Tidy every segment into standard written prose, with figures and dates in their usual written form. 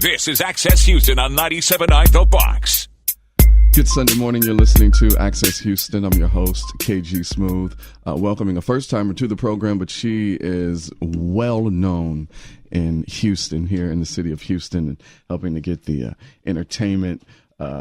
This is Access Houston on 97.9 The Box. Good Sunday morning. You're listening to Access Houston. I'm your host, KG Smooth, welcoming a first-timer to the program, but she is well known in Houston, here in the city of Houston, and helping to get the entertainment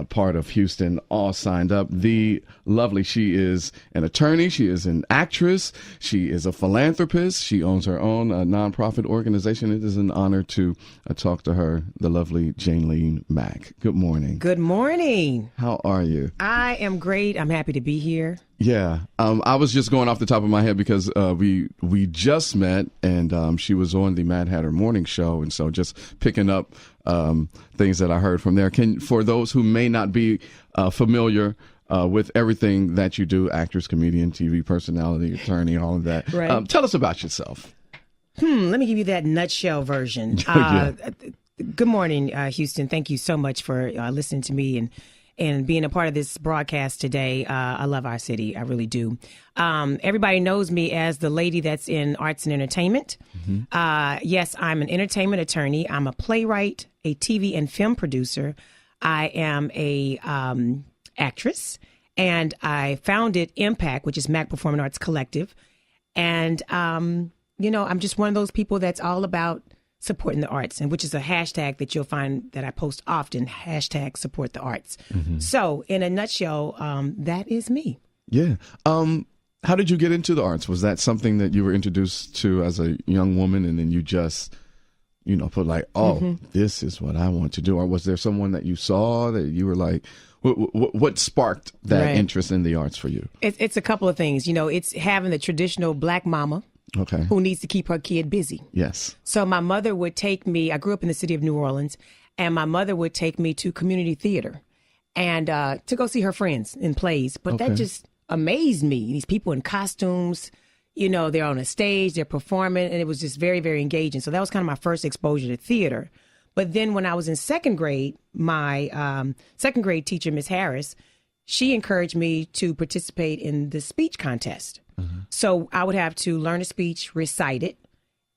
part of Houston all signed up. The lovely, she is an attorney, she is an actress, she is a philanthropist, she owns her own nonprofit organization. It is an honor to talk to her, the lovely Jalene Mack. Good morning. Good morning. How are you? I am great. I'm happy to be here. Yeah, I was just going off the top of my head because we just met, and she was on the Mad Hatter Morning Show, and so just picking up things that I heard from there. For those who may not be familiar with everything that you do, actress, comedian, TV personality, attorney, all of that, right. Tell us about yourself. Let me give you that nutshell version. Yeah. Good morning, Houston. Thank you so much for listening to me and being a part of this broadcast today. I love our city. I really do. Everybody knows me as the lady that's in arts and entertainment. Mm-hmm. Yes, I'm an entertainment attorney. I'm a playwright, a TV and film producer. I am a actress, and I founded MPAC, which is Mack Performing Arts Collective. And, I'm just one of those people that's all about supporting the arts, and which is a hashtag that you'll find that I post often, hashtag support the arts. Mm-hmm. So in a nutshell, that is me. Yeah. How did you get into the arts? Was that something that you were introduced to as a young woman, and then you just, put like, this is what I want to do? Or was there someone that you saw that you were like, what sparked that interest in the arts for you? It's a couple of things. It's having the traditional Black mama. Okay. Who needs to keep her kid busy. Yes. So my mother would take me, I grew up in the city of New Orleans, and my mother would take me to community theater and to go see her friends in plays. But that just amazed me. These people in costumes, they're on a stage, they're performing, and it was just very, very engaging. So that was kind of my first exposure to theater. But then when I was in second grade, my second grade teacher, Miss Harris, she encouraged me to participate in the speech contest. So I would have to learn a speech, recite it,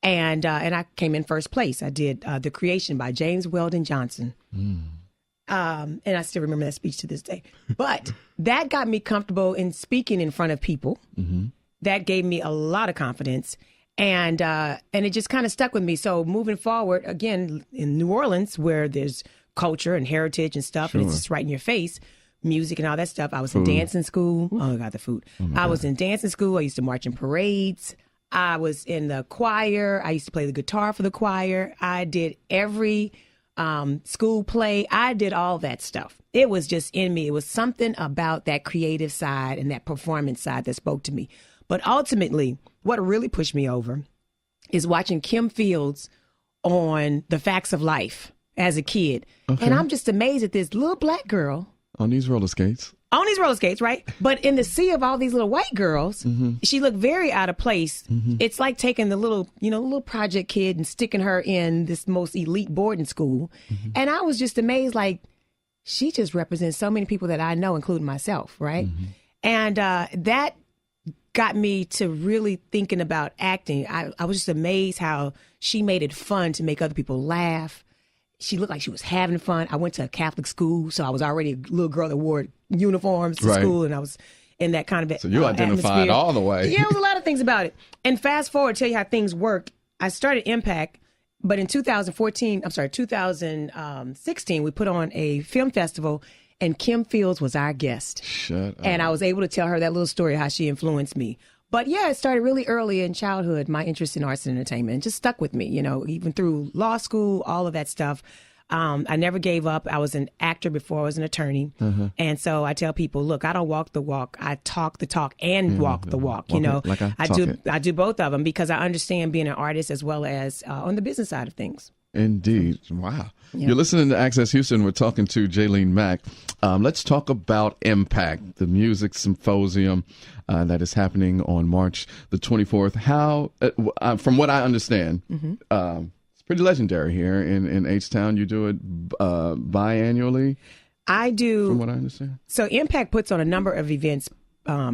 and I came in first place. I did The Creation by James Weldon Johnson. And I still remember that speech to this day. But that got me comfortable in speaking in front of people. Mm-hmm. That gave me a lot of confidence, and it just kind of stuck with me. So moving forward, again, in New Orleans, where there's culture and heritage and stuff, and it's just right in your face, music and all that stuff. I was in dancing school. Oh, God, the food. I was in dancing school. I used to march in parades. I was in the choir. I used to play the guitar for the choir. I did every school play. I did all that stuff. It was just in me. It was something about that creative side and that performance side that spoke to me. But ultimately, what really pushed me over is watching Kim Fields on The Facts of Life as a kid. Okay. And I'm just amazed at this little Black girl. On these roller skates. On these roller skates, right? But in the sea of all these little white girls, she looked very out of place. Mm-hmm. It's like taking the little project kid and sticking her in this most elite boarding school. Mm-hmm. And I was just amazed, like, she just represents so many people that I know, including myself, right? Mm-hmm. And that got me to really thinking about acting. I was just amazed how she made it fun to make other people laugh. She looked like she was having fun. I went to a Catholic school, so I was already a little girl that wore uniforms to school, and I was in that kind of So you identified atmosphere. All the way. Yeah, there was a lot of things about it. And fast forward, tell you how things work. I started MPAC, but in 2016, we put on a film festival, and Kim Fields was our guest. Shut up. And I was able to tell her that little story, how she influenced me. But yeah, it started really early in childhood, my interest in arts and entertainment. It just stuck with me, even through law school, all of that stuff. I never gave up. I was an actor before I was an attorney. And so I tell people, look, I don't walk the walk. I talk the talk and walk the walk. Like I do both of them because I understand being an artist as well as on the business side of things. Indeed. Wow. Yeah. You're listening to Access Houston. We're talking to Jalene Mack. Let's talk about MPAC, the Music Symposium that is happening on March the 24th. How, from what I understand, it's pretty legendary here in H-Town. You do it biannually? I do. From what I understand. So MPAC puts on a number of events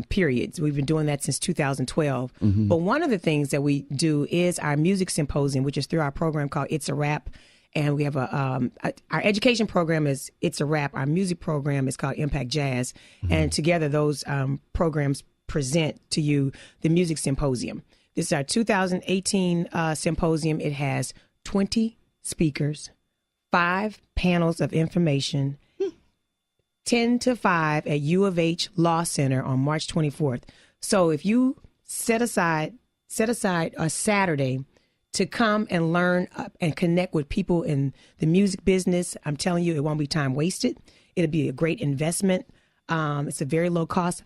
periods. We've been doing that since 2012. But one of the things that we do is our music symposium, which is through our program called It's a Rap. And we have our education program is It's a Rap. Our music program is called MPAC Jazz. And together those programs present to you the Music Symposium. This is our 2018 symposium. It has 20 speakers, 5 panels of information, 10 to 5 at U of H Law Center on March 24th. So if you set aside a Saturday to come and learn and connect with people in the music business, I'm telling you, it won't be time wasted. It'll be a great investment. It's a very low cost.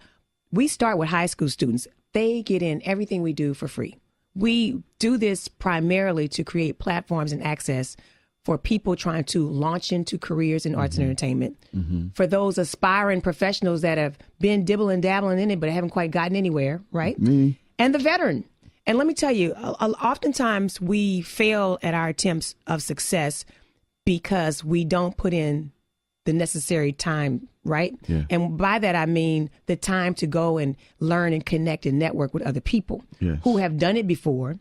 We start with high school students. They get in everything we do for free. We do this primarily to create platforms and access for people trying to launch into careers in arts and entertainment. For those aspiring professionals that have been dibbling dabbling in it but haven't quite gotten anywhere, right? Me. And the veteran. And let me tell you, oftentimes we fail at our attempts of success because we don't put in the necessary time, right? Yeah. And by that, I mean the time to go and learn and connect and network with other people who have done it before,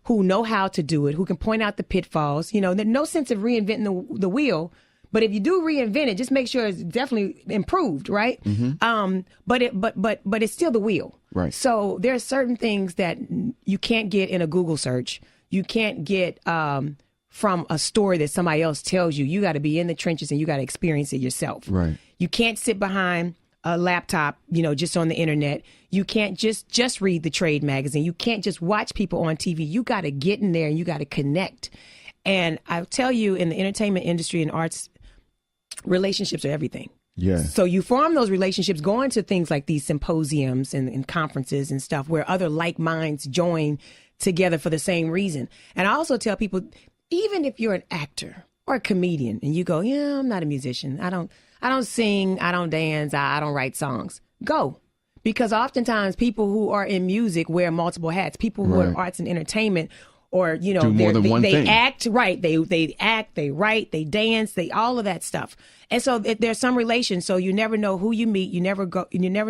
who know how to do it, who can point out the pitfalls. You know, there's no sense of reinventing the wheel. But if you do reinvent it, just make sure it's definitely improved, right? But it's still the wheel. Right. So there are certain things that you can't get in a Google search. You can't get from a story that somebody else tells you. You got to be in the trenches and you got to experience it yourself. Right. You can't sit behind a laptop, you know, just on the internet. You can't just read the trade magazine. You can't just watch people on TV. You got to get in there and you got to connect. And I'll tell you, in the entertainment industry and arts, relationships are everything. Yeah. So you form those relationships going to things like these symposiums and conferences and stuff where other like minds join together for the same reason. And I also tell people, even if you're an actor or a comedian and you go, yeah, I'm not a musician. I don't sing. I don't dance. I don't write songs. Go. Because oftentimes people who are in music wear multiple hats. People who are in arts and entertainment, or, you know, do more than one they thing. act, right. They act, they write, they dance, all of that stuff. And so there's some relation. So you never know who you meet. You never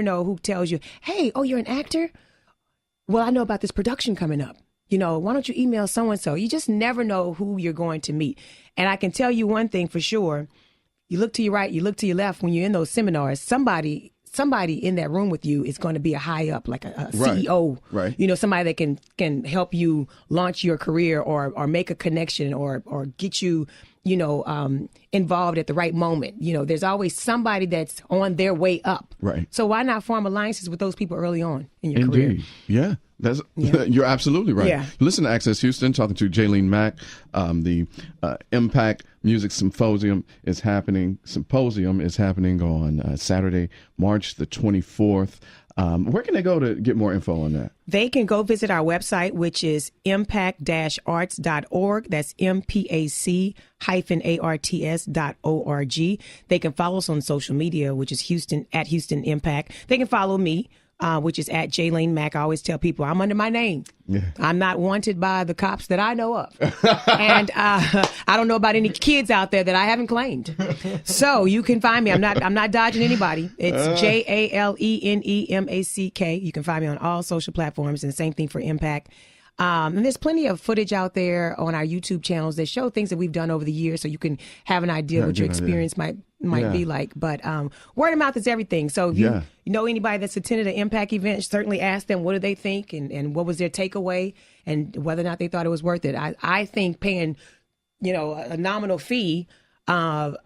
know who tells you, hey, oh, you're an actor? Well, I know about this production coming up. You know, why don't you email so-and-so? You just never know who you're going to meet. And I can tell you one thing for sure. You look to your right, you look to your left. When you're in those seminars, somebody in that room with you is going to be a high up, like a CEO, right. You know, somebody that can help you launch your career or make a connection or get you, you know, involved at the right moment. You know, there's always somebody that's on their way up. Right. So why not form alliances with those people early on in your career? Indeed. Yeah. You're absolutely right. Yeah. Listen to Access Houston, talking to Jalene Mack. The MPAC Music Symposium is happening on Saturday, March the 24th. Where can they go to get more info on that? They can go visit our website, which is impact-arts.org. That's MPAC-ARTS.org. They can follow us on social media, which is Houston Impact. They can follow me, which is at Jalene Mack. I always tell people I'm under my name. Yeah. I'm not wanted by the cops that I know of. And I don't know about any kids out there that I haven't claimed. So you can find me. I'm not dodging anybody. It's JALENEMACK. You can find me on all social platforms, and the same thing for Impact. And there's plenty of footage out there on our YouTube channels that show things that we've done over the years, so you can have an idea what your experience might be like. But word of mouth is everything. So if you know anybody that's attended an Impact event, certainly ask them what do they think and what was their takeaway and whether or not they thought it was worth it. I think paying, you know, a nominal fee of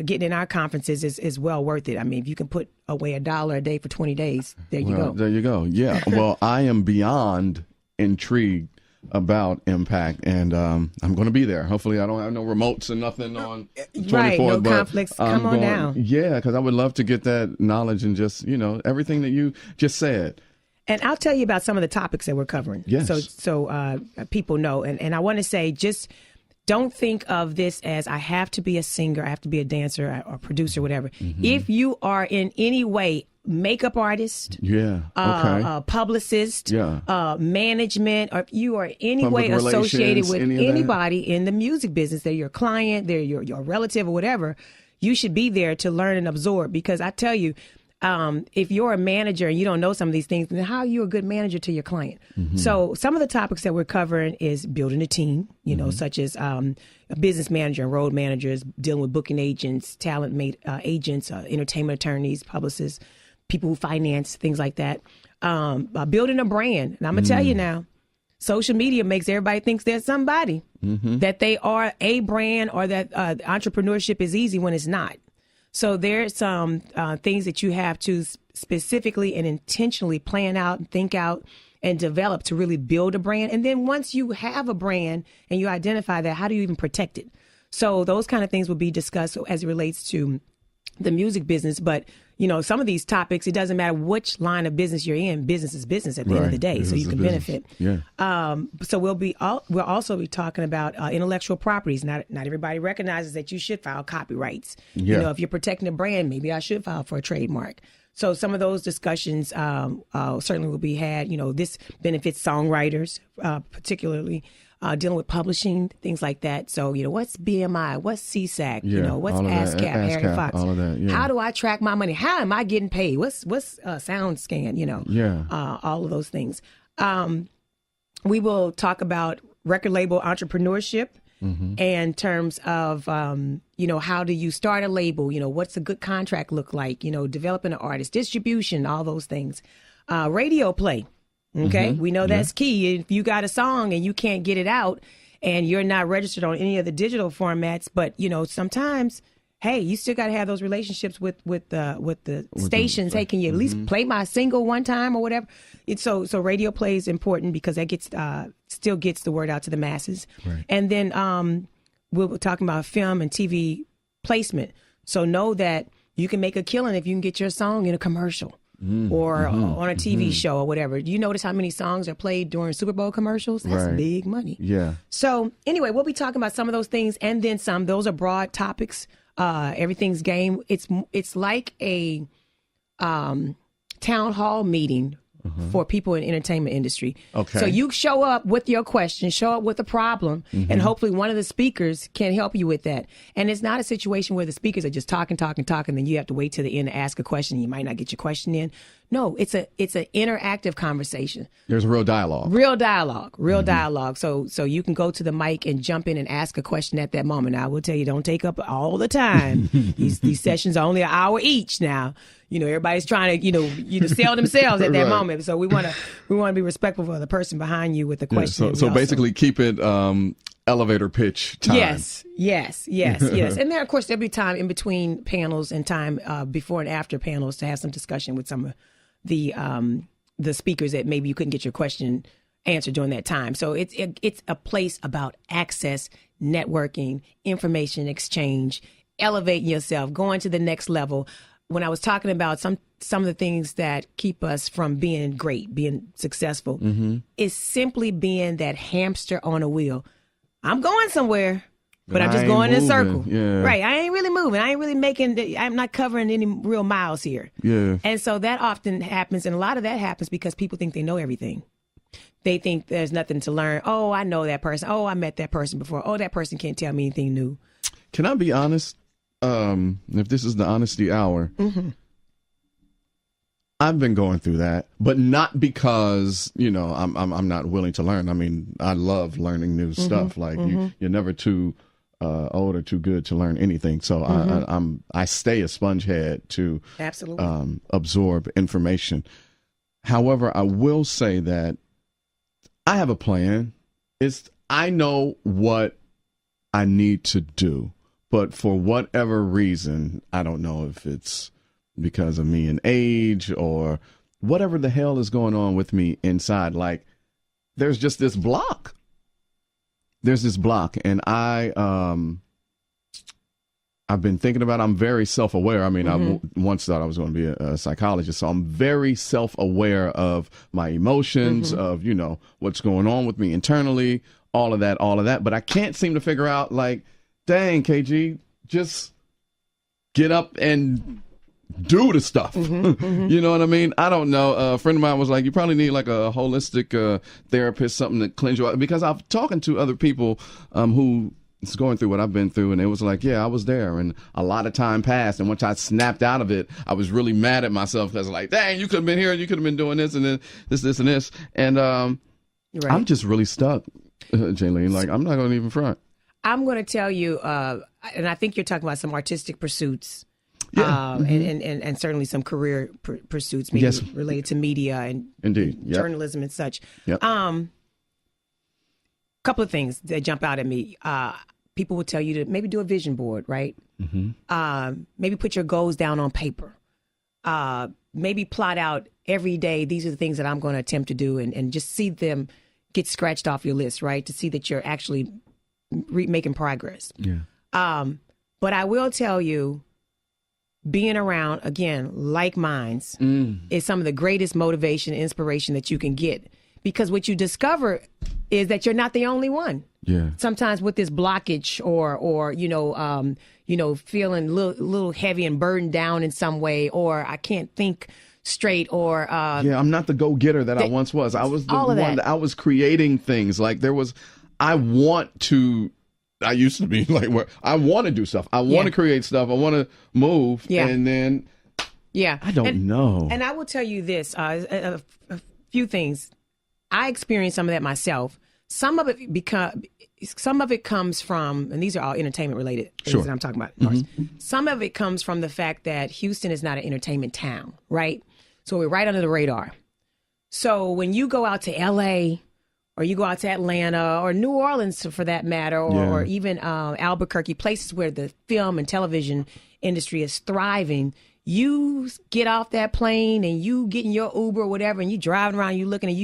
getting in our conferences is well worth it. I mean, if you can put away $1 a day for 20 days, there you go. There you go. Yeah. Well, I am beyond intrigued about Impact, and I'm going to be there. Hopefully I don't have no remotes and nothing on the 24th. Right, no conflicts. Come on down. Yeah, because I would love to get that knowledge and just, you know, everything that you just said. And I'll tell you about some of the topics that we're covering. Yes. So people know. And I want to say, just don't think of this as I have to be a singer, I have to be a dancer or producer, whatever. Mm-hmm. If you are in any way makeup artist, publicist, management, or if you are in any way associated with anybody in the music business, they're your client, they're your relative or whatever, you should be there to learn and absorb. Because I tell you, if you're a manager and you don't know some of these things, then how are you a good manager to your client? So some of the topics that we're covering is building a team, such as a business manager and road managers, dealing with booking agents, talent agents, entertainment attorneys, publicists, people who finance, things like that. Building a brand. And I'm going to tell you now, social media makes everybody think they're somebody, that they are a brand, or that entrepreneurship is easy when it's not. So there's some things that you have to specifically and intentionally plan out and think out and develop to really build a brand. And then once you have a brand and you identify that, how do you even protect it? So those kind of things will be discussed as it relates to the music business. But, some of these topics, it doesn't matter which line of business you're in. Business is business at the end of the day, business so you can benefit. Yeah. So we'll also be talking about intellectual properties. Not everybody recognizes that you should file copyrights. Yeah. If you're protecting a brand, maybe I should file for a trademark. So some of those discussions certainly will be had. This benefits songwriters, particularly dealing with publishing, things like that. So, what's BMI? What's CSAC? What's ASCAP, Harry Fox? All of that, yeah. How do I track my money? How am I getting paid? What's sound scan? All of those things. We will talk about record label entrepreneurship in terms of, how do you start a label? What's a good contract look like? Developing an artist, distribution, all those things. Radio play. Okay. We know that's key. If you got a song and you can't get it out and you're not registered on any of the digital formats, but sometimes, hey, you still got to have those relationships with the stations. Hey, can you at least play my single one time or whatever? So radio play is important because that still gets the word out to the masses. Right. And then we're talking about film and TV placement. So know that you can make a killing if you can get your song in a commercial. Or on a TV show or whatever. Do you notice how many songs are played during Super Bowl commercials? That's big money. Yeah. So anyway, we'll be talking about some of those things and then some. Those are broad topics. Everything's game. It's like a town hall meeting for people in the entertainment industry. Okay. So you show up with your question, show up with a problem, and hopefully one of the speakers can help you with that. And it's not a situation where the speakers are just talking, then you have to wait till the end to ask a question. You might not get your question in. No, it's an interactive conversation. There's real dialogue. Real dialogue. So you can go to the mic and jump in and ask a question at that moment. Now, I will tell you, don't take up all the time. These sessions are only an hour each now. Everybody's trying to, sell themselves at that moment. So we want to be respectful for the person behind you with the question. Yeah, so basically keep it elevator pitch time. Yes. And there, of course, there'll be time in between panels and time before and after panels to have some discussion with some of the speakers that maybe you couldn't get your question answered during that time. So it's a place about access, networking, information exchange, elevating yourself, going to the next level. When I was talking about some of the things that keep us from being great, being successful, is simply being that hamster on a wheel. I'm going somewhere, but I'm just going in a circle. Yeah. Right. I ain't really moving. I ain't really I'm not covering any real miles here. Yeah. And so that often happens. And a lot of that happens because people think they know everything. They think there's nothing to learn. Oh, I know that person. Oh, I met that person before. Oh, that person can't tell me anything new. Can I be honest? If this is the honesty hour, I've been going through that, but not because, I'm not willing to learn. I mean, I love learning new stuff. Like you're never too old or too good to learn anything. So I stay a sponge head to absolutely absorb information. However, I will say that I have a plan. I know what I need to do. But for whatever reason, I don't know if it's because of me and age or whatever the hell is going on with me inside. Like, there's just this block. And I've been thinking about it. I'm very self-aware. I mean, I once thought I was going to be a psychologist, so I'm very self-aware of my emotions, of, what's going on with me internally, all of that. But I can't seem to figure out, like, dang, KG, just get up and do the stuff. You know what I mean? I don't know. A friend of mine was like, you probably need like a holistic therapist, something to cleanse you out. Because I'm talking to other people who it's going through what I've been through, and it was like, yeah, I was there, and a lot of time passed, and once I snapped out of it, I was really mad at myself because like, dang, you could have been here, you could have been doing this and then this and this, and Right. I'm just really stuck, Jalene. Like, I'm not going to even front. I'm going to tell you, and I think you're talking about some artistic pursuits, Yeah. and certainly some career pursuits, maybe Yes. related to media and Indeed. Yep. journalism and such. Yep. Couple of things that jump out at me. People will tell you to maybe do a vision board, right? Maybe put your goals down on paper. Maybe plot out every day, these are the things that I'm going to attempt to do, and just see them get scratched off your list, right? To see that you're actually making progress. Yeah. But I will tell you, being around, again, like minds is some of the greatest motivation and inspiration that you can get. Because what you discover is that you're not the only one. Yeah. Sometimes with this blockage or feeling a little heavy and burdened down in some way, or I can't think straight, or Yeah, I'm not the go-getter that I once was. I was the all of one that I was creating things. Like I used to be like, where I want to do stuff. I want to create stuff. I want to move. Yeah. And then I don't know. And I will tell you this, a few things. I experienced some of that myself. Some of it comes from, and these are all entertainment related things that I'm talking about. Some of it comes from the fact that Houston is not an entertainment town, right? So we're right under the radar. So when you go out to LA, or you go out to Atlanta, or New Orleans for that matter, or even Albuquerque, places where the film and television industry is thriving, you get off that plane and you get in your Uber or whatever, and you driving around, you looking, and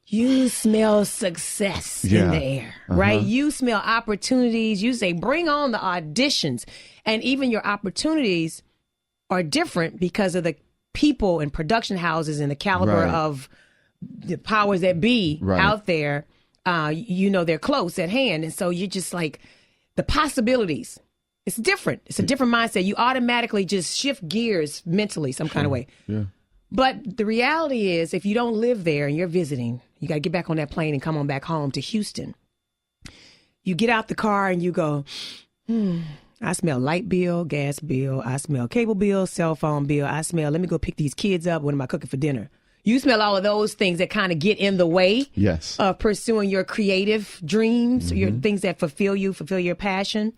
you smell success in the air, right? You smell opportunities. You say, bring on the auditions. And even your opportunities are different because of the people and production houses and the caliber of the powers that be out there. They're close at hand. And so you're just like, the possibilities, it's different. It's a different mindset. You automatically just shift gears mentally some kind of way. Yeah. But the reality is, if you don't live there and you're visiting, you got to get back on that plane and come on back home to Houston. You get out the car and you go, I smell light bill, gas bill. I smell cable bill, cell phone bill. I smell, let me go pick these kids up. What am I cooking for dinner? You smell all of those things that kind of get in the way of pursuing your creative dreams, your things that fulfill your passion.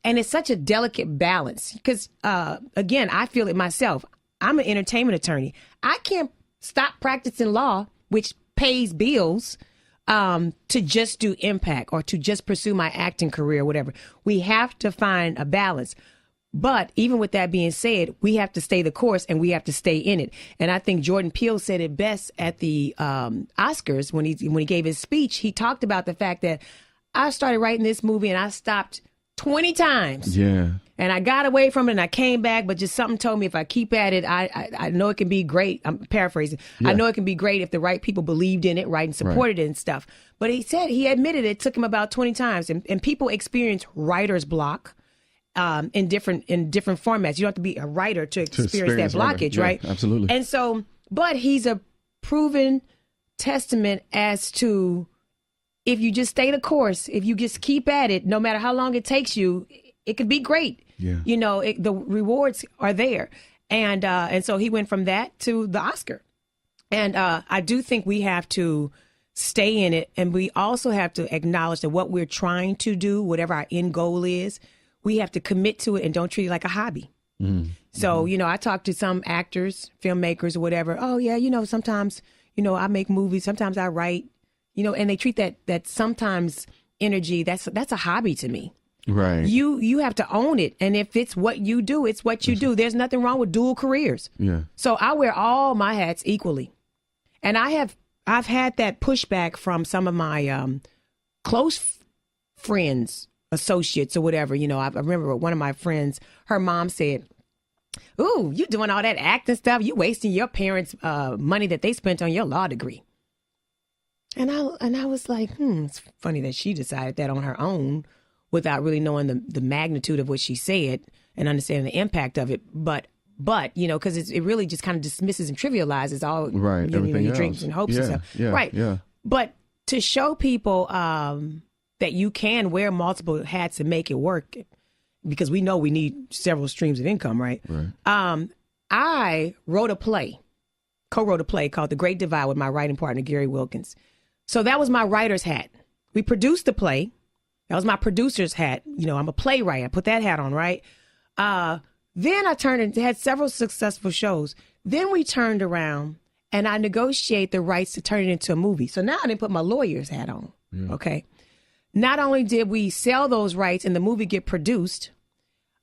And it's such a delicate balance because, again, I feel it myself. I'm an entertainment attorney. I can't stop practicing law, which pays bills, to just do MPAC or to just pursue my acting career or whatever. We have to find a balance. But even with that being said, we have to stay the course and we have to stay in it. And I think Jordan Peele said it best at the Oscars when he gave his speech. He talked about the fact that I started writing this movie and I stopped 20 times. Yeah. And I got away from it and I came back, but just something told me if I keep at it, I know it can be great. I'm paraphrasing. Yeah. I know it can be great if the right people believed in it, right, and supported it and stuff. But he admitted it took him about 20 times. And people experience writer's block in different formats. You don't have to be a writer to experience that blockage, right? Absolutely. And so, but he's a proven testament as to if you just stay the course, if you just keep at it, no matter how long it takes you, it could be great. Yeah. The rewards are there. And so he went from that to the Oscar. And I do think we have to stay in it. And we also have to acknowledge that what we're trying to do, whatever our end goal is, we have to commit to it and don't treat it like a hobby. So, I talk to some actors, filmmakers or whatever. Oh, yeah, sometimes, I make movies. Sometimes I write, and they treat that sometimes energy. That's a hobby to me. Right. You have to own it. And if it's what you do, it's what you do. There's nothing wrong with dual careers. Yeah. So I wear all my hats equally. And I've had that pushback from some of my close friends, associates or whatever. I remember one of my friends, her mom said, "Ooh, you doing all that acting stuff. You wasting your parents' money that they spent on your law degree." And I was like, it's funny that she decided that on her own without really knowing the magnitude of what she said and understanding the impact of it. But because it really just kind of dismisses and trivializes all your dreams and hopes and stuff. Right. Yeah. But to show people that you can wear multiple hats and make it work, because we know we need several streams of income, right? I co-wrote a play called The Great Divide with my writing partner, Gary Wilkins. So that was my writer's hat. We produced the play. That was my producer's hat. You know, I'm a playwright. I put that hat on, right? Then I had several successful shows. Then we turned around and I negotiate the rights to turn it into a movie. So now I didn't put my lawyer's hat on, okay? Not only did we sell those rights and the movie get produced,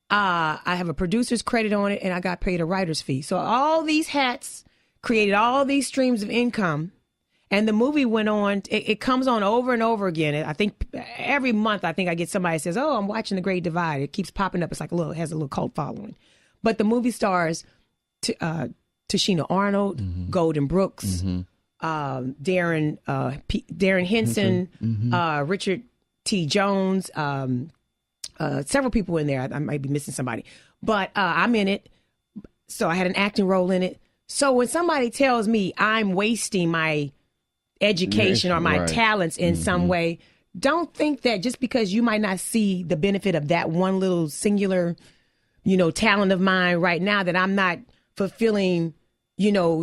I have a producer's credit on it and I got paid a writer's fee. So all these hats created all these streams of income. And the movie went on. It comes on over and over again. I think every month, I get somebody that says, "Oh, I'm watching The Great Divide." It keeps popping up. It's like it has a little cult following. But the movie stars Tashina Arnold, Golden Brooks, Darren Henson, Richard T. Jones, several people in there. I might be missing somebody, but I'm in it. So I had an acting role in it. So when somebody tells me I'm wasting my education or my talents in some way, don't think that just because you might not see the benefit of that one little singular, talent of mine right now, that I'm not fulfilling,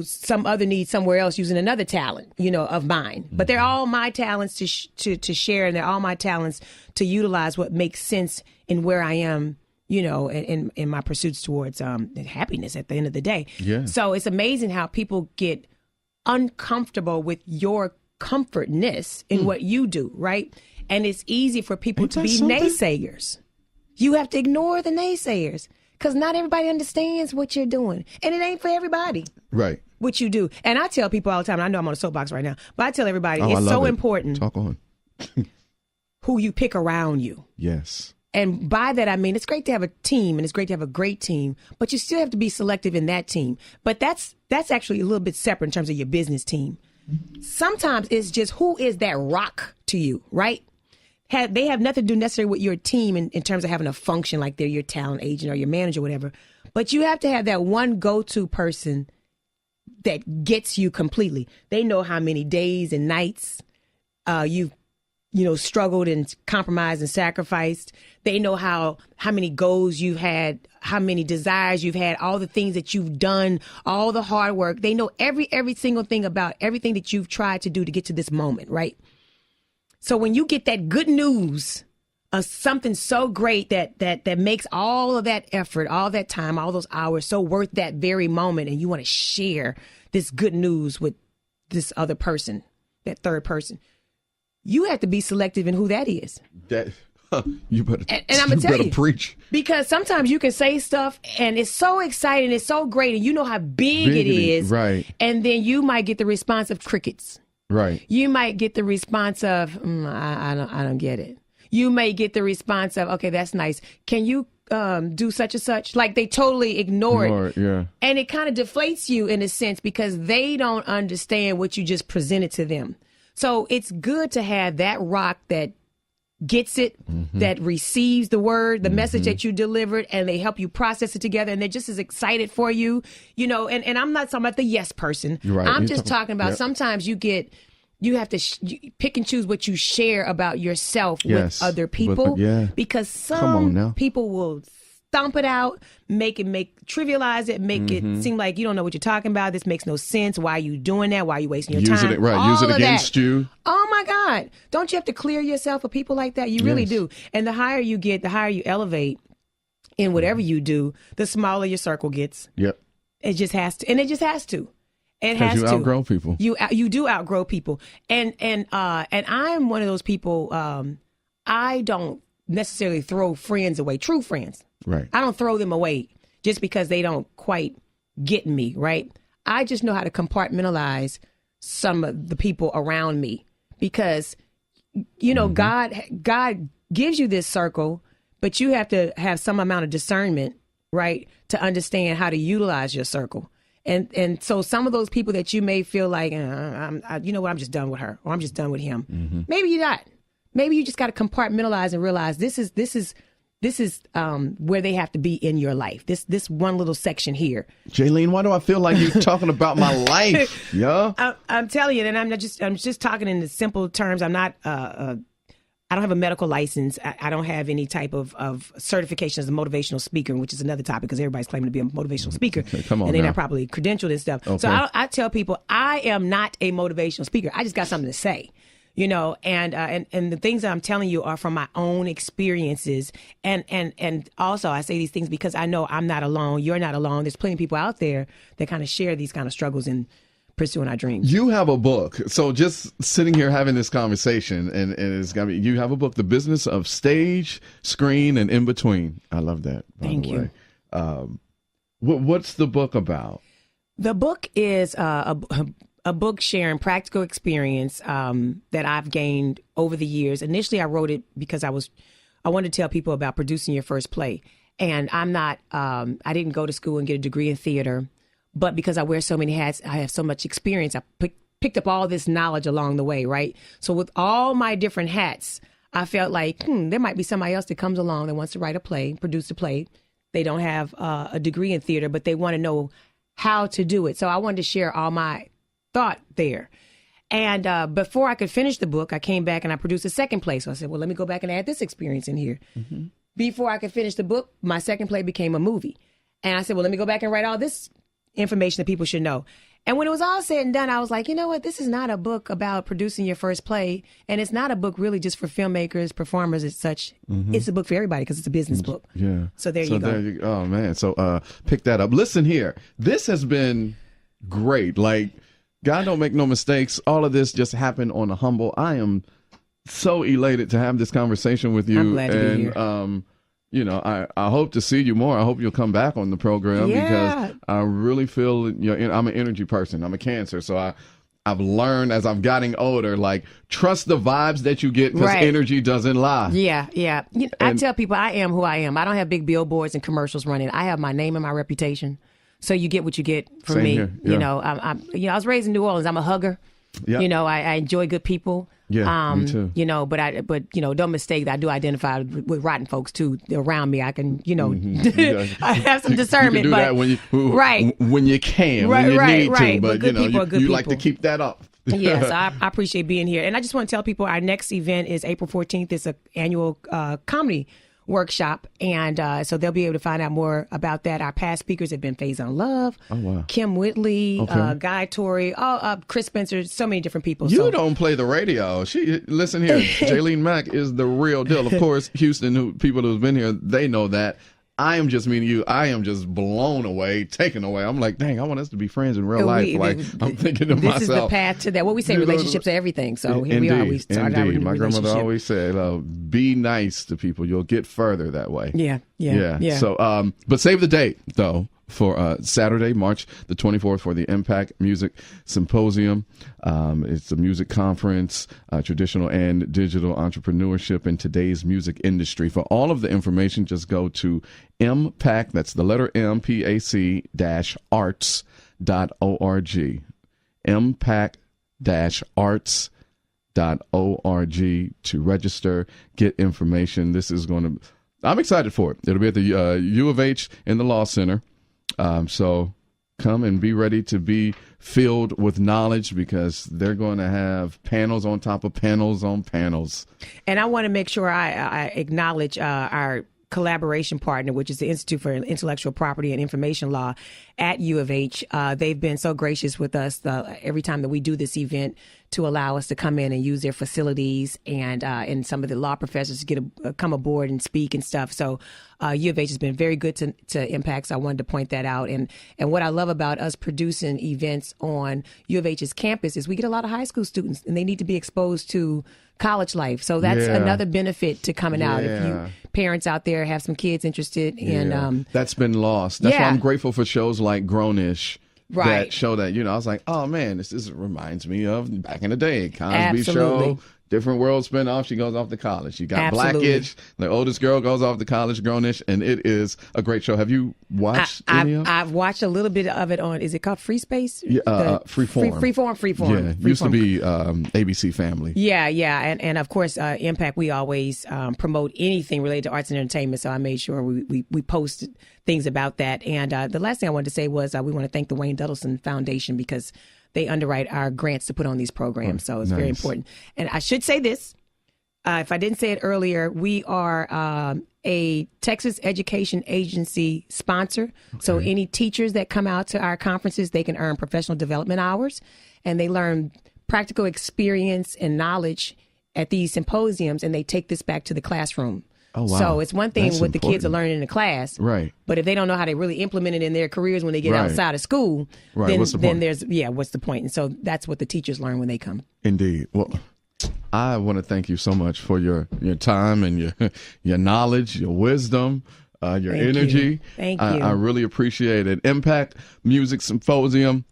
some other need somewhere else using another talent, of mine. But they're all my talents to share, and they're all my talents to utilize what makes sense in where I am, in my pursuits towards happiness at the end of the day. Yeah. So it's amazing how people get uncomfortable with your comfortness in what you do, right? And it's easy for people to be naysayers. You have to ignore the naysayers because not everybody understands what you're doing. And it ain't for everybody. Right. What you do. And I tell people all the time, and I know I'm on a soapbox right now, but I tell everybody it's so important Talk on. who you pick around you. Yes. And by that, I mean, it's great to have a team and it's great to have a great team, but you still have to be selective in that team. But that's actually a little bit separate in terms of your business team. Sometimes it's just who is that rock to you, right? They have nothing to do necessarily with your team in terms of having a function like they're your talent agent or your manager or whatever. But you have to have that one go-to person that gets you completely. They know how many days and nights you've struggled and compromised and sacrificed. They know how many goals you've had, how many desires you've had, all the things that you've done, all the hard work. They know every single thing about everything that you've tried to do to get to this moment, right? So when you get that good news of something so great that makes all of that effort, all that time, all those hours so worth that very moment, and you want to share this good news with this other person, that third person, you have to be selective in who that is. You better, and I'm gonna tell you, preach. Because sometimes you can say stuff and it's so exciting, it's so great, and you know how big it is, right? And then you might get the response of crickets, right? You might get the response of I don't get it. You may get the response of, okay, that's nice. Can you do such and such? Like they totally ignore it. Yeah. And it kind of deflates you in a sense because they don't understand what you just presented to them. So it's good to have that rock that gets it, that receives the word, the message that you delivered, and they help you process it together, and they're just as excited for you, and I'm not talking about the yes person. Right. I'm just talking about sometimes you have to pick and choose what you share about yourself with other people, because some people will stomp it out, trivialize it, make it seem like you don't know what you're talking about. This makes no sense. Why are you doing that? Why are you wasting your time? Use it against you. Oh my God. Don't you have to clear yourself of people like that? You really do. And the higher you get, the higher you elevate in whatever you do, the smaller your circle gets. Yep. It just has to. And it just has to. It has to. You outgrow people. You do outgrow people. And I'm one of those people, I don't necessarily throw friends away, true friends. Right. I don't throw them away just because they don't quite get me, right? I just know how to compartmentalize some of the people around me because, God gives you this circle, but you have to have some amount of discernment, right, to understand how to utilize your circle. And so some of those people that you may feel like, I'm just done with her or I'm just done with him. Maybe you're not. Maybe you just got to compartmentalize and realize this is where they have to be in your life. This one little section here. Jalene, why do I feel like you're talking about my life? Yeah, I'm telling you, and I'm just talking in the simple terms. I'm not I don't have a medical license. I don't have any type of certification as a motivational speaker, which is another topic because everybody's claiming to be a motivational speaker. Okay, come on and they're now. not properly credentialed and stuff. Okay. So I tell people I am not a motivational speaker. I just got something to say. You know, and the things that I'm telling you are from my own experiences. And also I say these things because I know I'm not alone. You're not alone. There's plenty of people out there that kind of share these kind of struggles in pursuing our dreams. You have a book. So just sitting here having this conversation, and it's got me. You have a book, The Business of Stage, Screen, and In Between. I love that. Thank you. What's the book about? The book is a book sharing practical experience that I've gained over the years. Initially, I wrote it because I wanted to tell people about producing your first play. And I'm not, I didn't go to school and get a degree in theater, but because I wear so many hats, I have so much experience. I picked up all this knowledge along the way, right? So with all my different hats, I felt like, there might be somebody else that comes along that wants to write a play, produce a play. They don't have a degree in theater, but they want to know how to do it. So I wanted to share all my thought there. And before I could finish the book, I came back and I produced a second play. So I said, well, let me go back and add this experience in here. Mm-hmm. Before I could finish the book, my second play became a movie. And I said, well, let me go back and write all this information that people should know. And when it was all said and done, I was like, you know what? This is not a book about producing your first play. And it's not a book really just for filmmakers, performers, and such. Mm-hmm. It's a book for everybody because it's a business book. Yeah. So there you go. Oh, man. So pick that up. Listen here. This has been great. Like, God don't make no mistakes. All of this just happened on a humble. I am so elated to have this conversation with you. I'm glad to be here. You know, I hope to see you more. I hope you'll come back on the program because I really feel, I'm an energy person. I'm a Cancer. So I've learned as I've gotten older, like, trust the vibes that you get because energy doesn't lie. Yeah, yeah. I tell people I am who I am. I don't have big billboards and commercials running. I have my name and my reputation. So you get what you get from Same me. Here. Yeah. I was raised in New Orleans. I'm a hugger. Yeah. I enjoy good people. Yeah, me too. But don't mistake that I do identify with rotten folks too around me. I can, I have some discernment. You can do that when you can, when you need to. But you like to keep that up. Yes, I appreciate being here. And I just want to tell people our next event is April 14th. It's an annual comedy workshop, and so they'll be able to find out more about that. Our past speakers have been Faison Love, Kim Whitley, Guy Torrey, Chris Spencer, so many different people. You don't play the radio. Listen here, Jalene Mack is the real deal. Of course, Houston, people who've been here, they know that. I am just meeting you. I am just blown away, taken away. I'm like, dang, I want us to be friends in real life. I'm thinking to myself. This is the path to that. What we say, relationships are everything. So here we are. We started out with my grandmother always said, be nice to people. You'll get further that way. Yeah. So, but save the date, though, for Saturday, March the 24th for the MPAC Music Symposium. It's a music conference, traditional and digital entrepreneurship in today's music industry. For all of the information, just go to MPAC, that's the letter M, PAC-arts.org. MPAC-arts.org to register, get information. This is going to, I'm excited for it. It'll be at the U of H in the Law Center. So come and be ready to be filled with knowledge because they're going to have panels on top of panels on panels. And I want to make sure I acknowledge our collaboration partner, which is the Institute for Intellectual Property and Information Law at U of H. They've been so gracious with us every time that we do this event to allow us to come in and use their facilities and some of the law professors to come aboard and speak and stuff. So U of H has been very good to MPAC, so I wanted to point that out. And what I love about us producing events on U of H's campus is we get a lot of high school students and they need to be exposed to college life. So that's another benefit to coming out. If you parents out there have some kids interested in that's been lost. That's why I'm grateful for shows like Grownish that show that, I was like, oh man, this reminds me of back in the day, Cosby Show, Different World spinoff. She goes off to college. You got Blackish, the oldest girl goes off to college, Grownish, and it is a great show. Have you watched any of it? I've watched a little bit of it on, is it called Free Space? Yeah, Freeform. Freeform. Yeah, used to be ABC Family. Yeah. And of course, MPAC, we always promote anything related to arts and entertainment, so I made sure we posted things about that. And the last thing I wanted to say was we want to thank the Wayne Duddleson Foundation because they underwrite our grants to put on these programs. So it's very important. And I should say this. if I didn't say it earlier, we are a Texas Education Agency sponsor. Okay. So any teachers that come out to our conferences, they can earn professional development hours, and they learn practical experience and knowledge at these symposiums, and they take this back to the classroom. Oh, wow. So it's one thing what the kids are learning in the class, right? But if they don't know how to really implement it in their careers when they get outside of school, then what's the point? And so that's what the teachers learn when they come. Indeed. Well, I want to thank you so much for your time and your knowledge, your wisdom, your energy. Thank you. I really appreciate it. MPAC Music Symposium,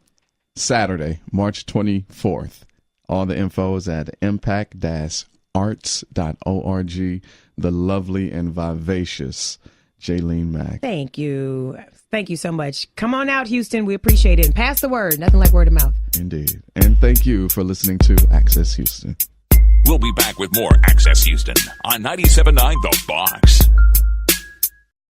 Saturday, March 24th. All the info is at impact-arts.org. The lovely and vivacious Jalene Mack. Thank you. Thank you so much. Come on out, Houston. We appreciate it. And pass the word. Nothing like word of mouth. Indeed. And thank you for listening to Access Houston. We'll be back with more Access Houston on 97.9 The Box.